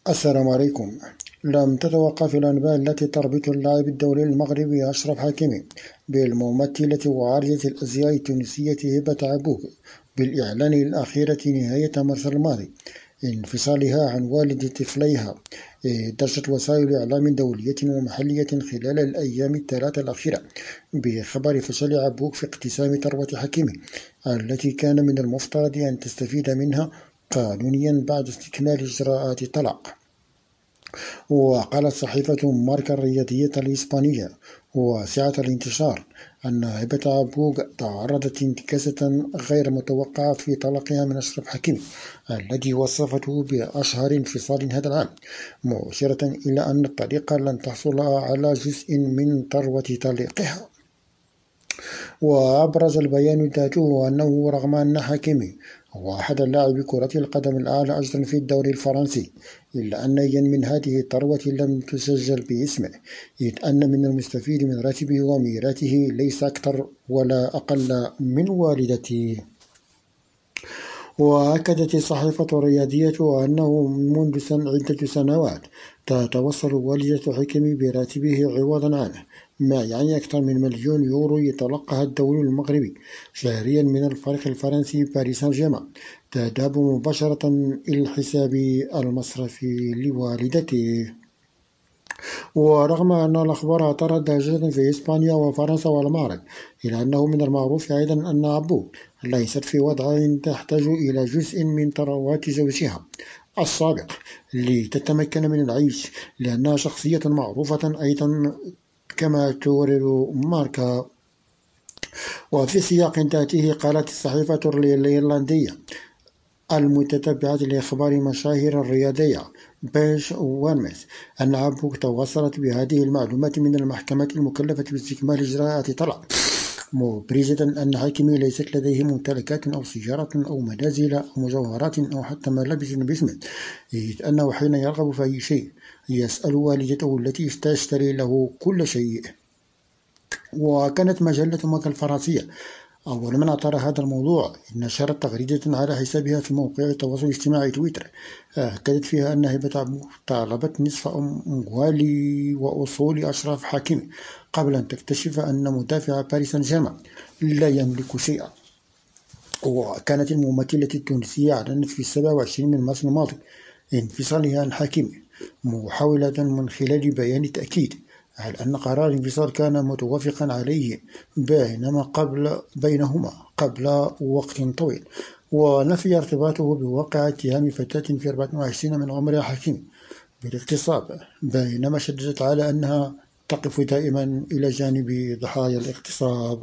السلام عليكم. لم تتوقف الأنباء التي تربط اللاعب الدولي المغربي أشرف حكيمي بالممثلة وعارضة الأزياء التونسية هبة عبوك بالإعلان الأخير نهاية مارس الماضي انفصالها عن والد طفليها. درجت وسائل إعلام دولية ومحلية خلال الأيام الثلاثة الأخيرة بخبر فشل عبوك في اقتسام ثروة حكيمي التي كان من المفترض أن تستفيد منها قانونيا بعد استكمال إجراءات الطلاق. وقالت صحيفة ماركا الرياضية الإسبانية واسعة الانتشار أن هبة عبوك تعرضت انتكاسة غير متوقعة في طلاقها من أشرف حكيمي الذي وصفته بأشهر انفصال هذا العام، مؤشرة إلى أن الطريقة لن تحصل على جزء من ثروة طليقها. وأبرز البيان ذاته أنه رغم أن حكيمي هو أحد لاعبي كرة القدم الأعلى أجرا في الدوري الفرنسي، إلا أن من هذه الثروة لم تسجل باسمه، إذ أن من المستفيد من راتبه وميراثه ليس أكثر ولا أقل من والدته. وأكدت الصحيفة الرياضية أنه منذ عدة سنوات تتوصل والدة حكيمي براتبه عوضا عنه، ما يعني أكثر من مليون يورو يتلقاها الدولي المغربي شهريا من الفريق الفرنسي باريس سان جيرمان، تذهب مباشرة إلى الحساب المصرفي لوالدته. ورغم أن الأخبار أثارت ضجة في إسبانيا وفرنسا والمغرب، إلا أنه من المعروف أيضا أن عبوك ليست في وضع تحتاج إلى جزء من ثروات زوجها السابق لتتمكن من العيش، لأنها شخصية معروفة أيضا كما تورد ماركا. وفي سياق ذاته قالت الصحيفة الإيرلندية المتتبعة لأخبار مشاهير الرياضية بيش وانميث أن عبوك توصلت بهذه المعلومات من المحكمة المكلفة باستكمال إجراءات طلاق، مبرزة أن حكيمي ليست لديه ممتلكات أو سيارات أو منازل أو مجوهرات أو حتى ملابس باسمه، إذ أنه حين يرغب في أي شيء يسأل والدته التي تشتري له كل شيء. وكانت مجلة ماكا الفرنسية أول من أثار هذا الموضوع، نشرت تغريدة على حسابها في موقع التواصل الاجتماعي تويتر أكدت فيها أن هبة عبوك طالبت نصف أموال وأصول أشرف حكيمي قبل أن تكتشف أن مدافع باريس سان جيرمان لا يملك شيئا. وكانت الممثلة التونسية أعلنت في 27 من مارس الماضي انفصالها عن حكيمي، محاولة من خلال بيان تأكيد على أن قرار الانفصال كان متوافقا عليه بينهما قبل وقت طويل، ونفي ارتباطه بواقع اتهام فتاة في 24 من عمرها حكيمي بالاغتصاب، بينما شددت على أنها تقف دائما إلى جانب ضحايا الاغتصاب.